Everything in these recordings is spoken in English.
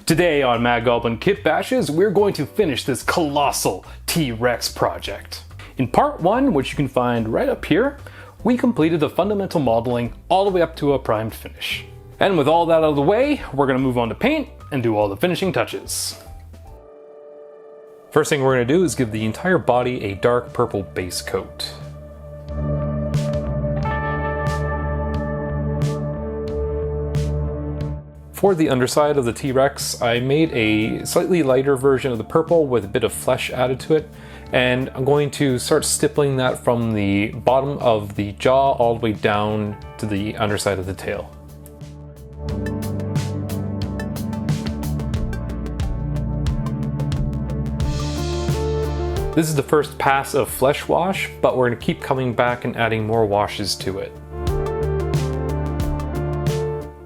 Today on Mad Goblin Kitbashes, we're going to finish this colossal T-rex project. In part 1, which you can find right up here, we completed the fundamental modeling all the way up to a primed finish. And with all that out of the way, we're going to move on to paint and do all the finishing touches. First thing we're going to do is give the entire body a dark purple base coat. For the underside of the T-rex, I made a slightly lighter version of the purple with a bit of flesh added to it, and I'm going to start stippling that from the bottom of the jaw all the way down to the underside of the tail. This is the first pass of flesh wash, but we're going to keep coming back and adding more washes to it.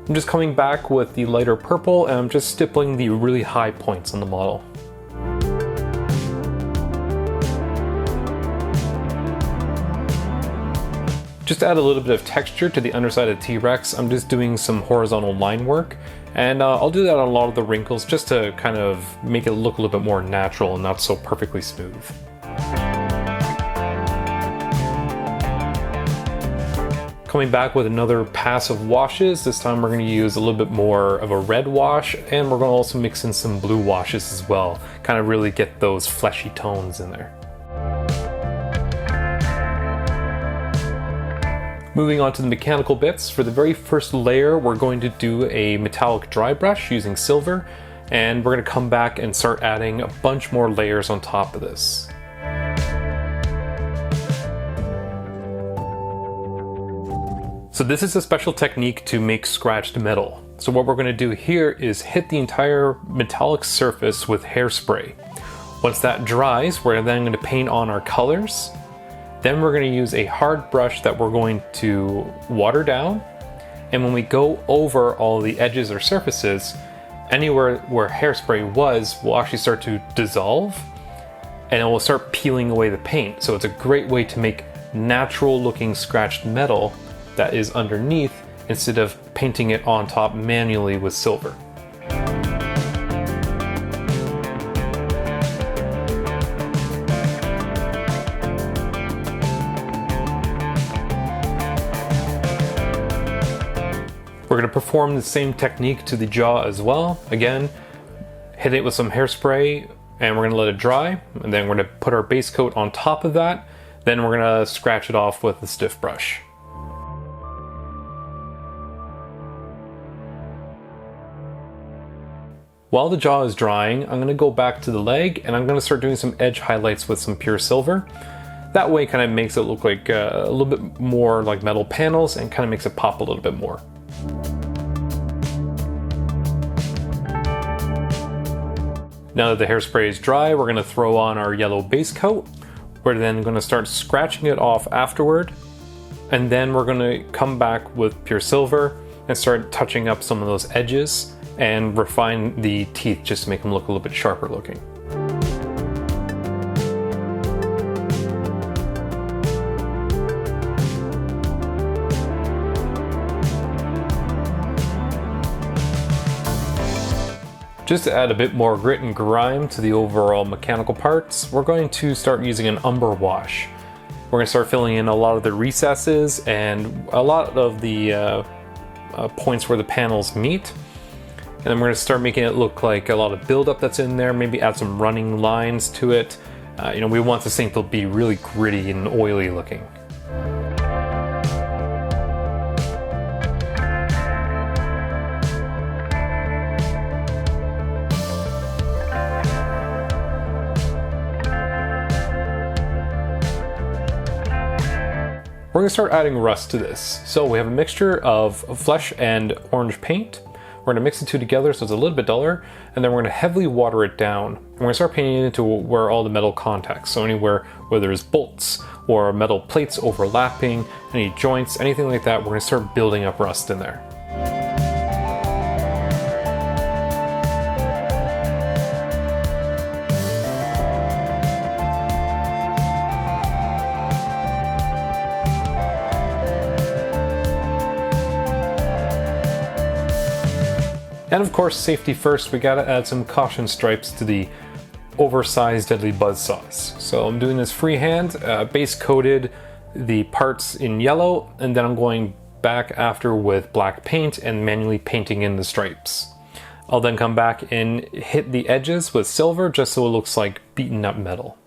I'm just coming back with the lighter purple and I'm just stippling the really high points on the model. Just to add a little bit of texture to the underside of the T-rex, I'm just doing some horizontal line work, and I'll do that on a lot of the wrinkles just to kind of make it look a little bit more natural and not so perfectly smooth. Coming back with another pass of washes. This time we're going to use a little bit more of a red wash, and we're going to also mix in some blue washes as well. Kind of really get those fleshy tones in there. Moving on to the mechanical bits. For the very first layer, we're going to do a metallic dry brush using silver, and we're going to come back and start adding a bunch more layers on top of this. So this is a special technique to make scratched metal. So what we're going to do here is hit the entire metallic surface with hairspray. Once that dries, we're then going to paint on our colors. Then we're going to use a hard brush that we're going to water down. And when we go over all the edges or surfaces, anywhere where hairspray was will actually start to dissolve and it will start peeling away the paint. So it's a great way to make natural looking scratched metal that is underneath instead of painting it on top manually with silver. We're going to perform the same technique to the jaw as well. Again, hit it with some hairspray and we're going to let it dry, and then we're going to put our base coat on top of that. Then we're going to scratch it off with a stiff brush. While the jaw is drying, I'm going to go back to the leg and I'm going to start doing some edge highlights with some pure silver. That way it kind of makes it look like a little bit more like metal panels and kind of makes it pop a little bit more. Now that the hairspray is dry, we're going to throw on our yellow base coat. We're then going to start scratching it off afterward, and then we're going to come back with pure silver and start touching up some of those edges and refine the teeth just to make them look a little bit sharper looking. Just to add a bit more grit and grime to the overall mechanical parts, we're going to start using an umber wash. We're going to start filling in a lot of the recesses and a lot of the points where the panels meet. And then we're going to start making it look like a lot of buildup that's in there, maybe add some running lines to it. We want this thing to be really gritty and oily looking. We're going to start adding rust to this. So we have a mixture of flesh and orange paint. We're going to mix the two together so it's a little bit duller, and then we're going to heavily water it down. And we're going to start painting it into where all the metal contacts, so anywhere where there's bolts or metal plates overlapping, any joints, anything like that, we're going to start building up rust in there. And of course, safety first, we gotta add some caution stripes to the oversized deadly buzzsaws. So I'm doing this freehand, base coated the parts in yellow, and then I'm going back after with black paint and manually painting in the stripes. I'll then come back and hit the edges with silver just so it looks like beaten up metal.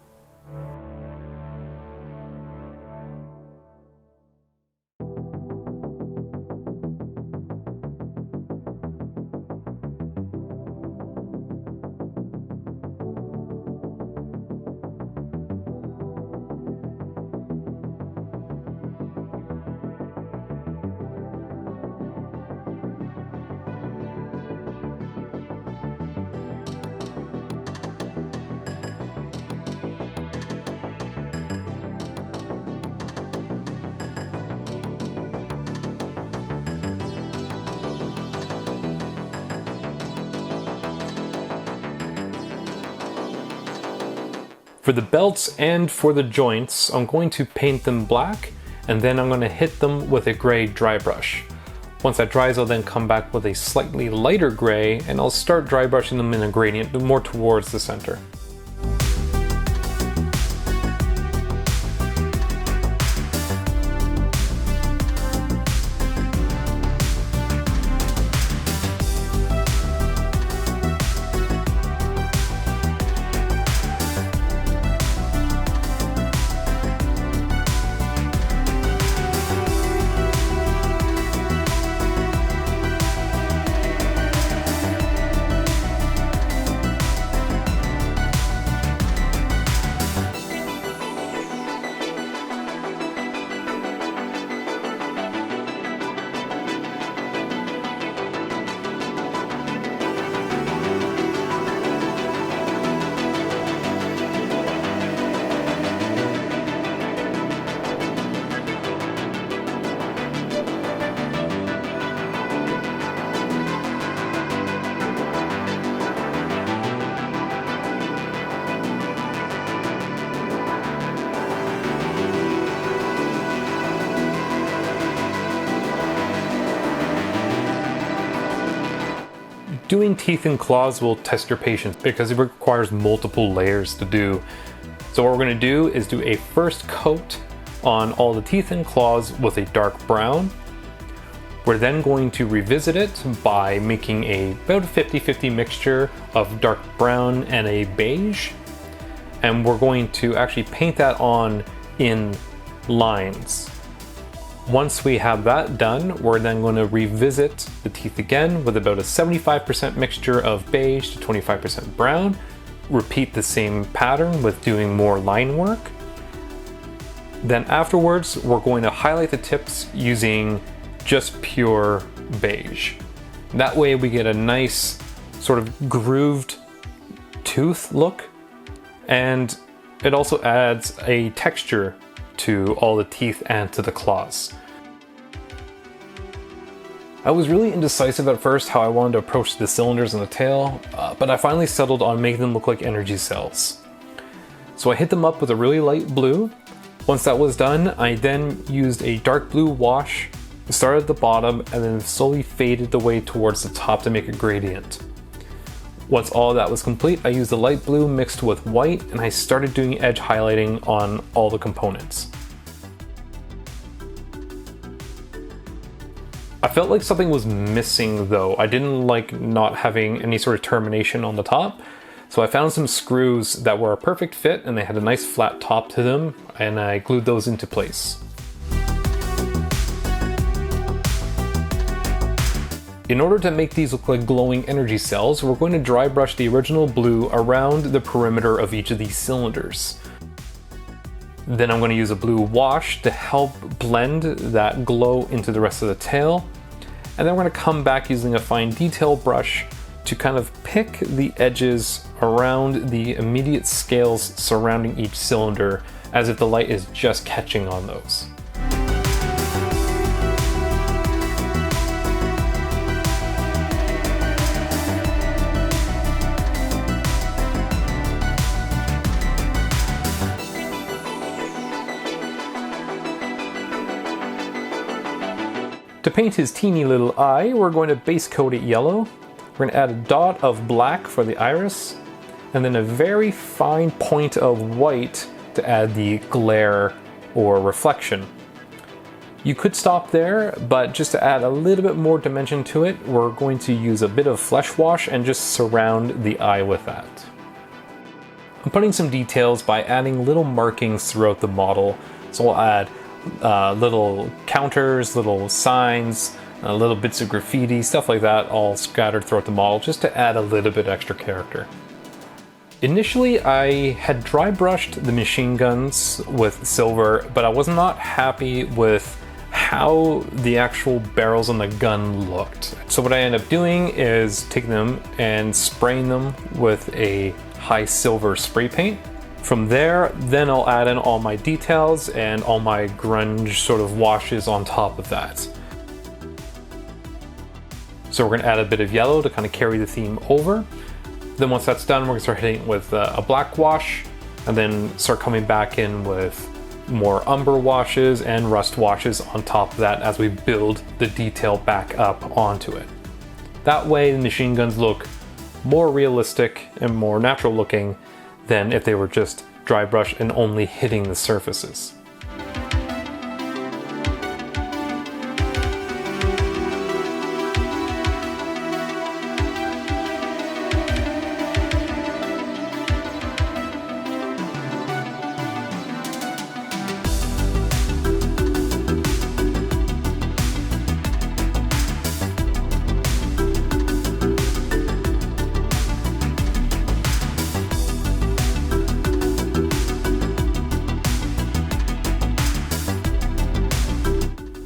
For the belts and for the joints, I'm going to paint them black, and then I'm going to hit them with a gray dry brush. Once that dries, I'll then come back with a slightly lighter gray, and I'll start dry brushing them in a gradient more towards the center. Doing teeth and claws will test your patience because it requires multiple layers to do. So what we're going to do is do a first coat on all the teeth and claws with a dark brown. We're then going to revisit it by making about a 50-50 mixture of dark brown and a beige. And we're going to actually paint that on in lines. Once we have that done, we're then going to revisit the teeth again with about a 75% mixture of beige to 25% brown. Repeat the same pattern with doing more line work. Then afterwards, we're going to highlight the tips using just pure beige. That way we get a nice sort of grooved tooth look, and it also adds a texture to all the teeth and to the claws. I was really indecisive at first how I wanted to approach the cylinders and the tail, but I finally settled on making them look like energy cells. So I hit them up with a really light blue. Once that was done, I then used a dark blue wash, started at the bottom, and then slowly faded the way towards the top to make a gradient. Once all of that was complete, I used the light blue mixed with white, and I started doing edge highlighting on all the components. I felt like something was missing though. I didn't like not having any sort of termination on the top, so I found some screws that were a perfect fit and they had a nice flat top to them, and I glued those into place. In order to make these look like glowing energy cells, we're going to dry brush the original blue around the perimeter of each of these cylinders. Then I'm going to use a blue wash to help blend that glow into the rest of the tail. And then we're going to come back using a fine detail brush to kind of pick the edges around the immediate scales surrounding each cylinder, as if the light is just catching on those. To paint his teeny little eye, we're going to base coat it yellow. We're gonna add a dot of black for the iris, and then a very fine point of white to add the glare or reflection. You could stop there, but just to add a little bit more dimension to it, we're going to use a bit of flesh wash and just surround the eye with that. I'm putting some details by adding little markings throughout the model. So I'll add little counters, little signs, little bits of graffiti, stuff like that, all scattered throughout the model just to add a little bit extra character. Initially, I had dry brushed the machine guns with silver, but I was not happy with how the actual barrels on the gun looked. So what I ended up doing is taking them and spraying them with a high silver spray paint. From there, then I'll add in all my details and all my grunge sort of washes on top of that. So we're gonna add a bit of yellow to kind of carry the theme over. Then once that's done, we're gonna start hitting it with a black wash, and then start coming back in with more umber washes and rust washes on top of that as we build the detail back up onto it. That way the machine guns look more realistic and more natural looking than if they were just dry brush and only hitting the surfaces.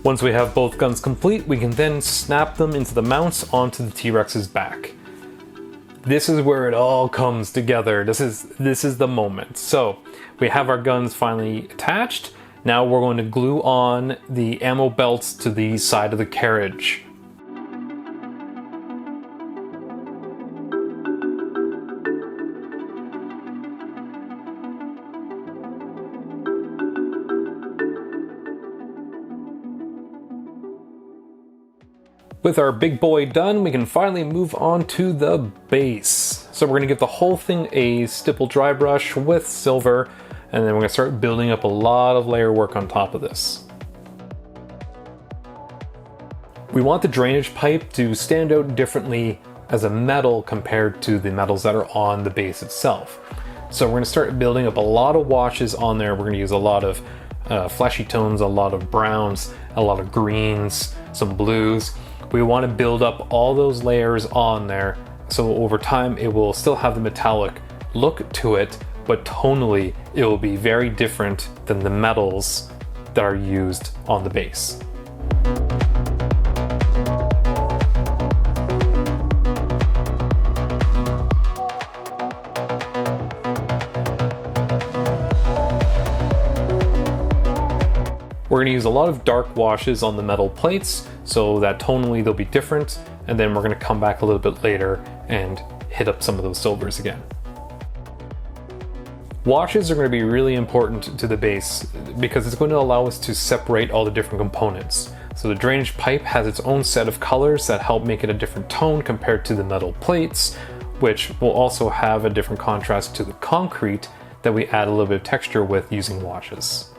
Once we have both guns complete, we can then snap them into the mounts onto the T-Rex's back. This is where it all comes together. This is the moment. So we have our guns finally attached. Now we're going to glue on the ammo belts to the side of the carriage. With our big boy done, we can finally move on to the base. So we're gonna give the whole thing a stipple dry brush with silver, and then we're gonna start building up a lot of layer work on top of this. We want the drainage pipe to stand out differently as a metal compared to the metals that are on the base itself. So we're gonna start building up a lot of washes on there. We're gonna use a lot of fleshy tones, a lot of browns, a lot of greens, some blues. We want to build up all those layers on there so over time it will still have the metallic look to it, but tonally it will be very different than the metals that are used on the base. We're going to use a lot of dark washes on the metal plates so that tonally they'll be different, and then we're going to come back a little bit later and hit up some of those silvers again. Washes are going to be really important to the base because it's going to allow us to separate all the different components. So the drainage pipe has its own set of colors that help make it a different tone compared to the metal plates, which will also have a different contrast to the concrete that we add a little bit of texture with using washes.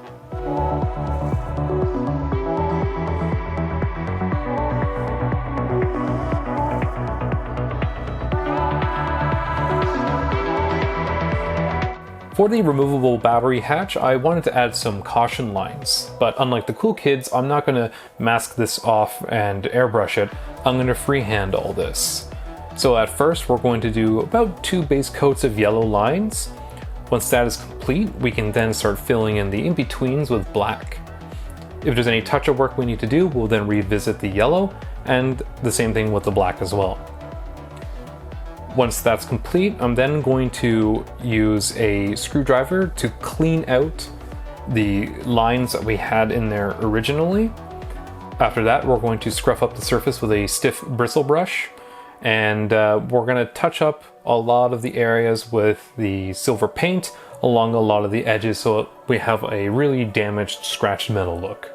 For the removable battery hatch, I wanted to add some caution lines, but unlike the cool kids, I'm not going to mask this off and airbrush it. I'm going to freehand all this. So at first, we're going to do about 2 base coats of yellow lines. Once that is complete, we can then start filling in the in-betweens with black. If there's any touch-up work we need to do, we'll then revisit the yellow, and the same thing with the black as well. Once that's complete, I'm then going to use a screwdriver to clean out the lines that we had in there originally. After that, we're going to scruff up the surface with a stiff bristle brush, and we're going to touch up a lot of the areas with the silver paint along a lot of the edges so we have a really damaged, scratched metal look.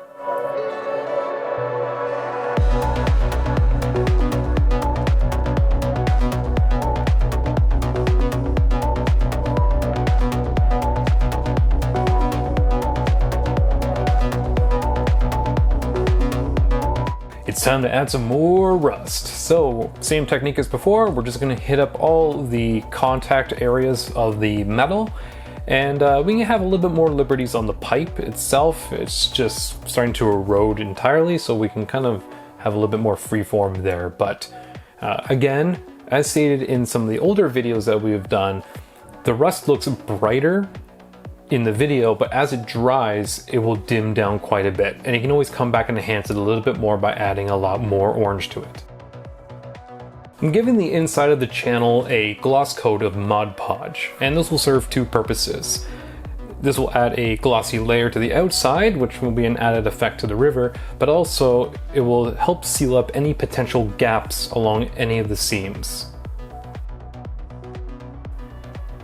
It's time to add some more rust. So, same technique as before, we're just gonna hit up all the contact areas of the metal, and we can have a little bit more liberties on the pipe itself. It's just starting to erode entirely, so we can kind of have a little bit more freeform there. But again, as stated in some of the older videos that we have done, the rust looks brighter in the video, but as it dries, it will dim down quite a bit, and you can always come back and enhance it a little bit more by adding a lot more orange to it. I'm giving the inside of the channel a gloss coat of Mod Podge, and this will serve two purposes. This will add a glossy layer to the outside, which will be an added effect to the river, but also it will help seal up any potential gaps along any of the seams.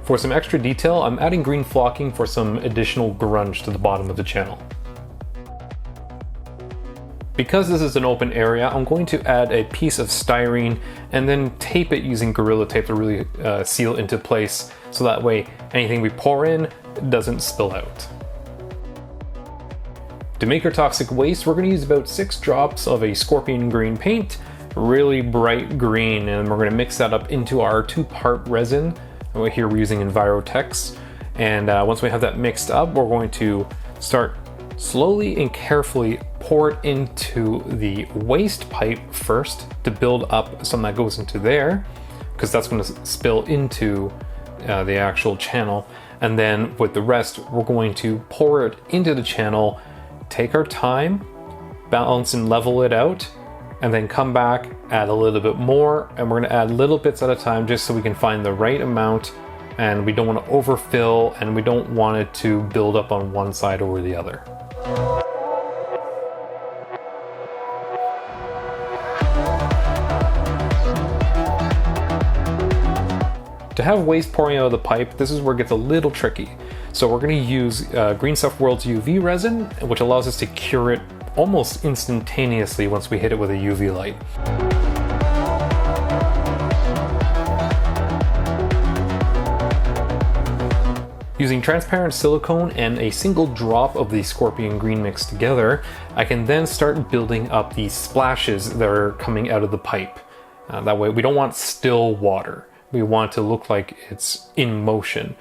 For some extra detail, I'm adding green flocking for some additional grunge to the bottom of the channel. Because this is an open area, I'm going to add a piece of styrene and then tape it using Gorilla Tape to really seal into place, so that way anything we pour in doesn't spill out. To make our toxic waste, we're going to use about 6 drops of a scorpion green paint, really bright green, and we're going to mix that up into our 2-part resin. Here we're using Envirotex, and once we have that mixed up, we're going to start slowly and carefully pour it into the waste pipe first to build up some that goes into there, because that's going to spill into the actual channel. And then with the rest, we're going to pour it into the channel, take our time, balance and level it out, and then come back, add a little bit more, and we're gonna add little bits at a time just so we can find the right amount, and we don't wanna overfill, and we don't want it to build up on one side or the other. To have waste pouring out of the pipe, this is where it gets a little tricky. So we're gonna use Green Stuff World's UV resin, which allows us to cure it almost instantaneously once we hit it with a UV light. Using transparent silicone and a single drop of the scorpion green mixed together, I can then start building up these splashes that are coming out of the pipe. That way we don't want still water. We want to look like it's in motion.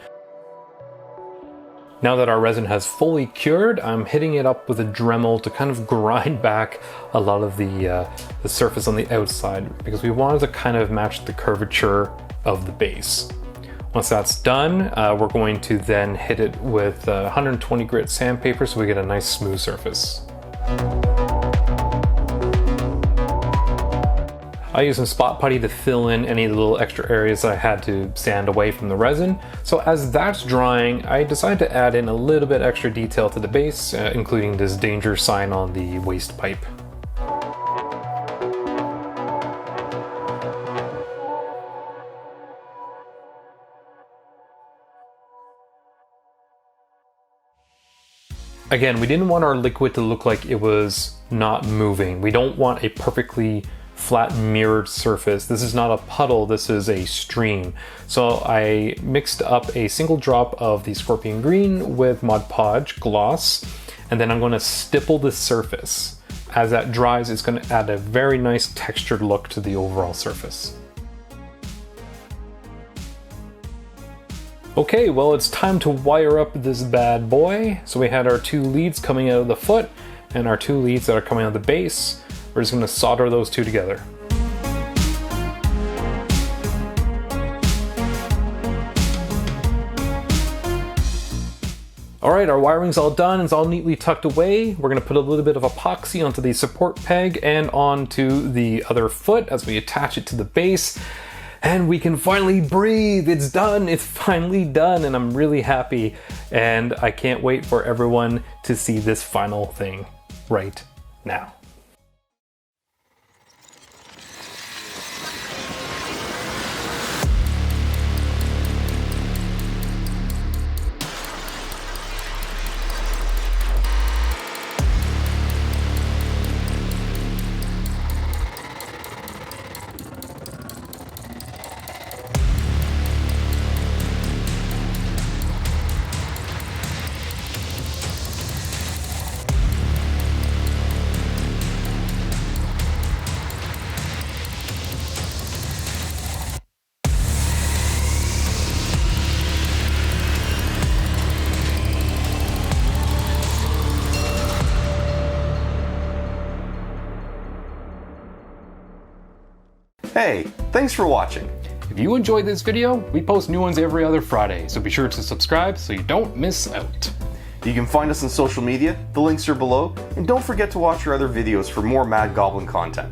Now that our resin has fully cured, I'm hitting it up with a Dremel to kind of grind back a lot of the surface on the outside, because we wanted to kind of match the curvature of the base. Once that's done, we're going to then hit it with 120 grit sandpaper so we get a nice smooth surface. I used some spot putty to fill in any of the little extra areas I had to sand away from the resin. So as that's drying, I decided to add in a little bit extra detail to the base, including this danger sign on the waste pipe. Again, we didn't want our liquid to look like it was not moving. We don't want a perfectly flat mirrored surface. This is not a puddle, this is a stream. So I mixed up a single drop of the scorpion green with Mod Podge gloss, and then I'm going to stipple the surface. As that dries, it's going to add a very nice textured look to the overall surface. Okay, well, it's time to wire up this bad boy. So we had our 2 leads coming out of the foot and our 2 leads that are coming out of the base. We're just going to solder those 2 together. Alright, our wiring's all done, it's all neatly tucked away. We're going to put a little bit of epoxy onto the support peg and onto the other foot as we attach it to the base. And we can finally breathe! It's done! It's finally done, and I'm really happy. And I can't wait for everyone to see this final thing right now. Hey, thanks for watching. If you enjoyed this video, we post new ones every other Friday, so be sure to subscribe so you don't miss out. You can find us on social media, the links are below, and don't forget to watch our other videos for more Mad Goblin content.